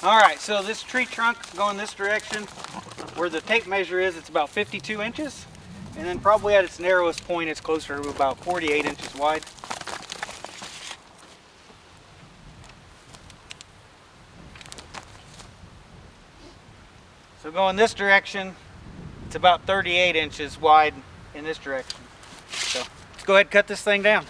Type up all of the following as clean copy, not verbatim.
All right, so this tree trunk going this direction, where the tape measure is, it's about 52 inches. And then probably at its narrowest point, it's closer to about 48 inches wide. So going this direction, it's about 38 inches wide in this direction. So let's go ahead and cut this thing down.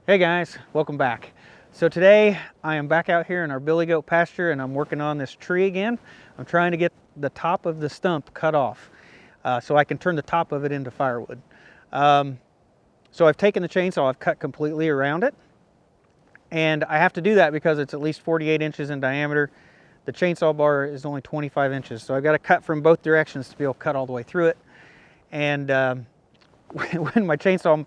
Hey guys, welcome back. So today I am back out here in our billy goat pasture and I'm working on this tree again. I'm trying to get the top of the stump cut off so I can turn the top of it into firewood. So I've taken the chainsaw, I've cut completely around it, and I have to do that because it's at least 48 inches in diameter. The chainsaw bar is only 25 inches, so I've got to cut from both directions to be able to cut all the way through it. And when my chainsaw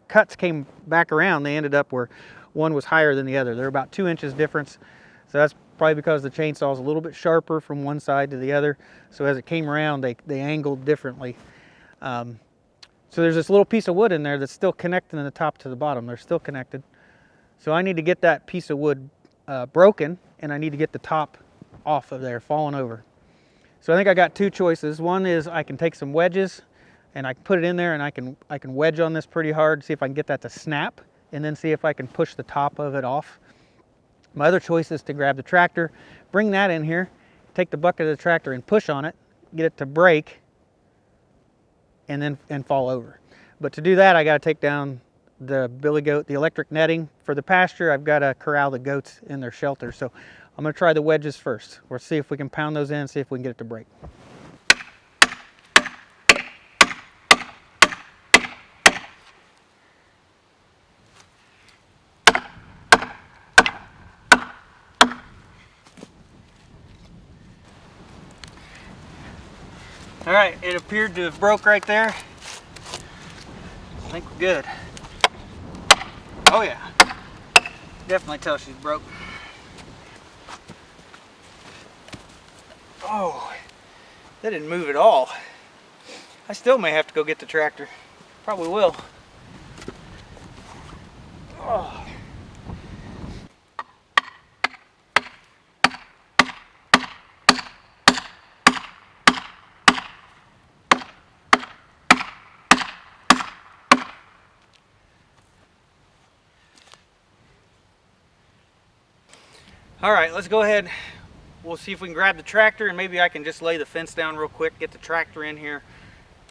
cuts came back around, they ended up where one was higher than the other. They're about 2 inches difference. So that's probably because the chainsaw is a little bit sharper from one side to the other. So as it came around, they angled differently. So there's this little piece of wood in there that's still connecting the top to the bottom. They're still connected. So I need to get that piece of wood broken, and I need to get the top off of there, falling over. So I think I got two choices. One is I can take some wedges and I can put it in there and I can wedge on this pretty hard, see if I can get that to snap, and then see if I can push the top of it off. My other choice is to grab the tractor, bring that in here, take the bucket of the tractor and push on it, get it to break, and fall over. But to do that, I got to take down the billy goat, the electric netting for the pasture. I've got to corral the goats in their shelter. So I'm going to try the wedges first. We'll see if we can pound those in, see if we can get it to break. All right, it appeared to have broke right there. I think we're good. Oh yeah, definitely tell she's broke. Oh, that didn't move at all. I still may have to go get the tractor. Probably will. Oh. All right, let's go ahead. we'll see if we can grab the tractor, and maybe I can just lay the fence down real quick, get the tractor in here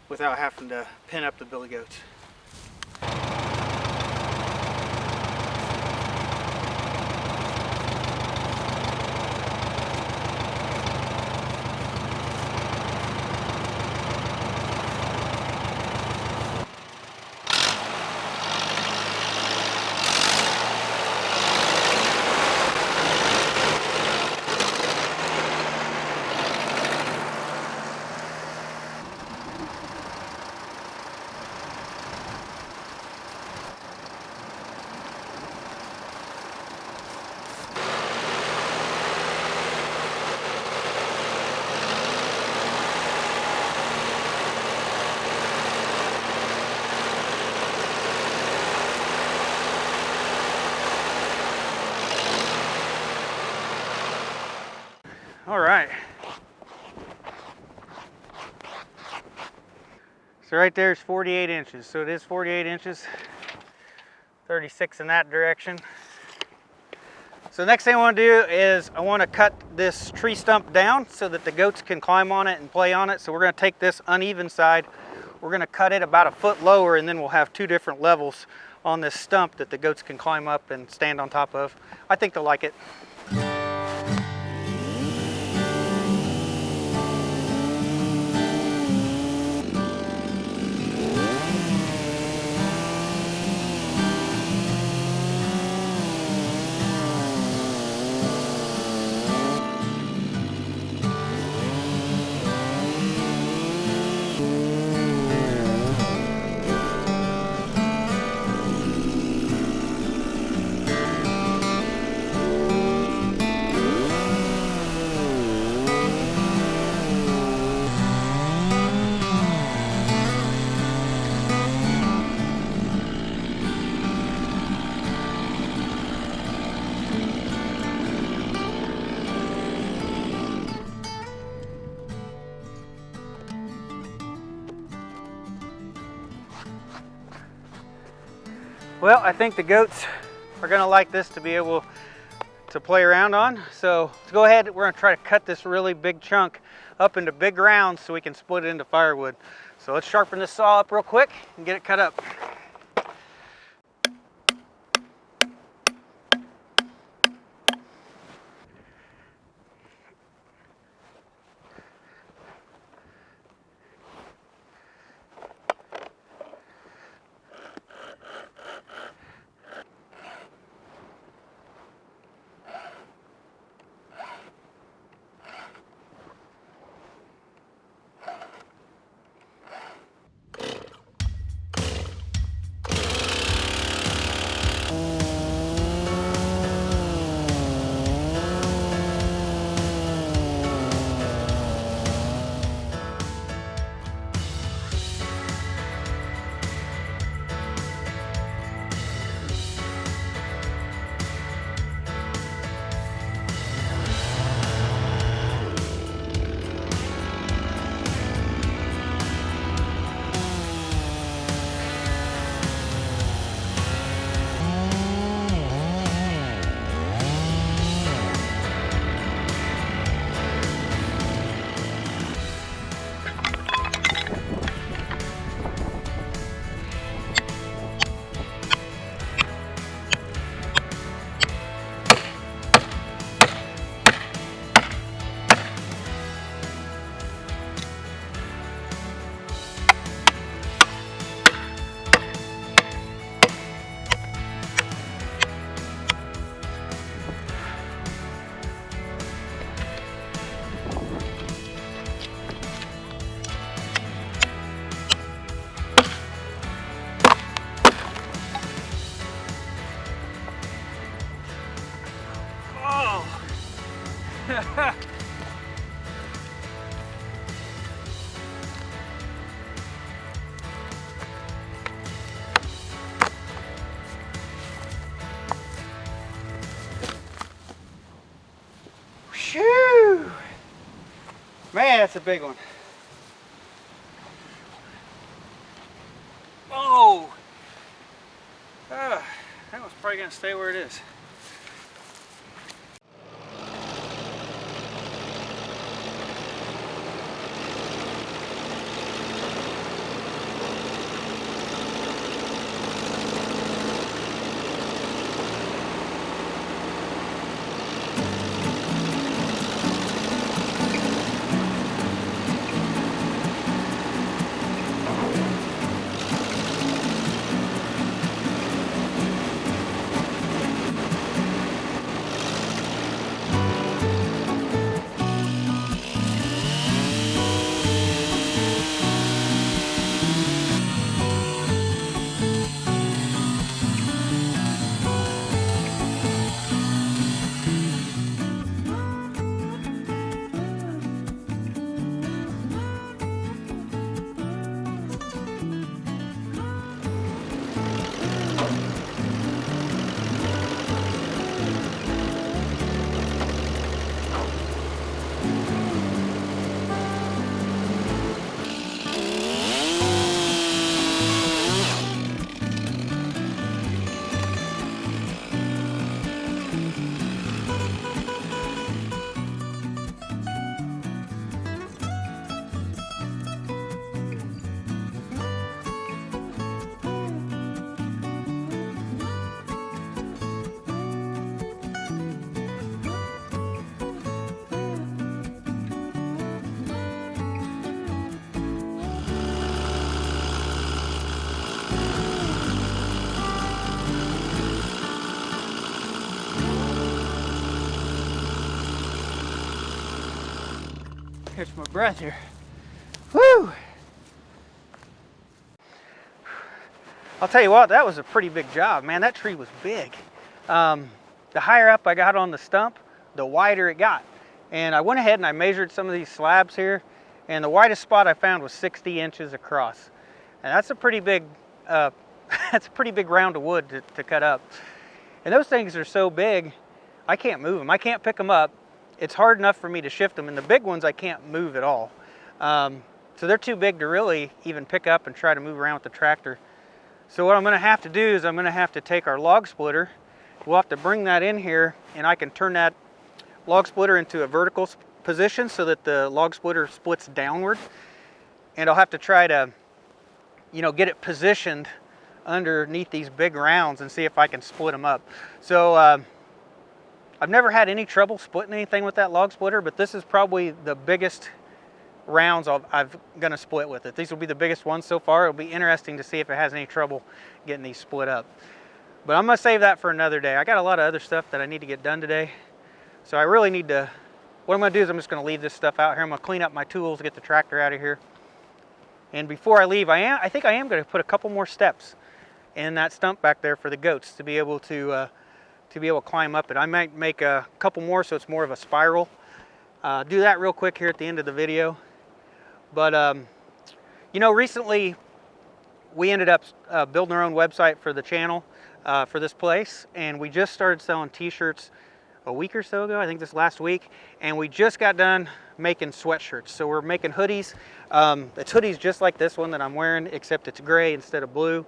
without having to pin up the billy goats. All right. So right there is 48 inches. So it is 48 inches, 36 in that direction. So the next thing I want to do is I want to cut this tree stump down so that the goats can climb on it and play on it. So we're going to take this uneven side, we're going to cut it about a foot lower, and then we'll have two different levels on this stump that the goats can climb up and stand on top of. I think they'll like it. Well, I think the goats are going to like this to be able to play around on. So let's go ahead. We're going to try to cut this really big chunk up into big rounds so we can split it into firewood. So let's sharpen this saw up real quick and get it cut up. Whew! Man, that's a big one. Oh! That one's probably going to stay where it is. Catch my breath here. Woo! I'll tell you what, that was a pretty big job, man. That tree was big. The higher up I got on the stump, the wider it got. And I went ahead and I measured some of these slabs here, and the widest spot I found was 60 inches across. And that's a pretty big, that's a pretty big round of wood to cut up. And those things are so big, I can't move them. I can't pick them up. It's hard enough for me to shift them, and the big ones I can't move at all. So they're too big to really even pick up and try to move around with the tractor. So what I'm gonna have to do is I'm gonna have to take our log splitter. We'll have to bring that in here, and I can turn that log splitter into a vertical position so that the log splitter splits downward. And I'll have to try to, you know, get it positioned underneath these big rounds and see if I can split them up. So I've never had any trouble splitting anything with that log splitter, but this is probably the biggest rounds I'm gonna split with it. These will be the biggest ones so far. It'll be interesting to see if it has any trouble getting these split up. But I'm gonna save that for another day. I got a lot of other stuff that I need to get done today. So I really need to, what I'm gonna do is I'm just gonna leave this stuff out here. I'm gonna clean up my tools, get the tractor out of here. And before I leave, I think I am gonna put a couple more steps in that stump back there for the goats to be able to climb up it. I might make a couple more so it's more of a spiral. Do that real quick here at the end of the video. But you know, recently we ended up building our own website for the channel for this place, and we just started selling t-shirts a week or so ago, I think this last week, and we just got done making sweatshirts. So we're making hoodies. It's hoodies just like this one that I'm wearing, except it's gray instead of blue.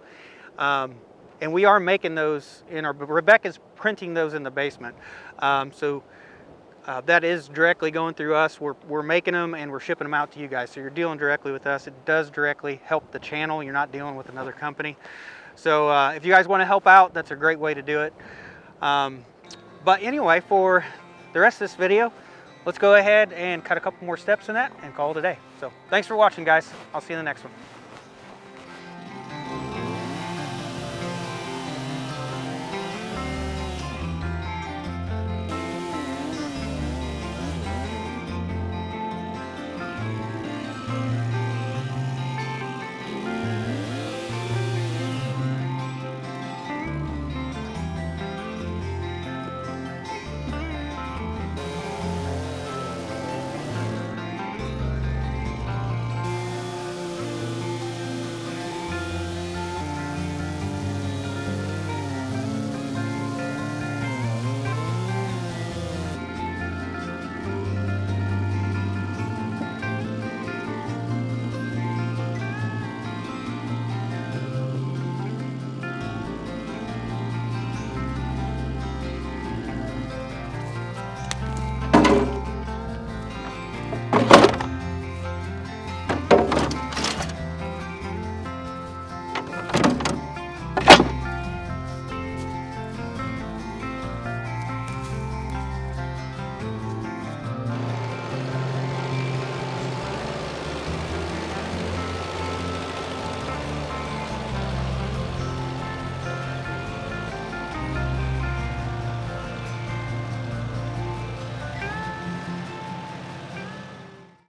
And we are making those Rebecca's printing those in the basement. That is directly going through us. We're making them and we're shipping them out to you guys. So you're dealing directly with us. It does directly help the channel. You're not dealing with another company. So if you guys want to help out, that's a great way to do it. But anyway, for the rest of this video, let's go ahead and cut a couple more steps in that and call it a day. So thanks for watching, guys. I'll see you in the next one.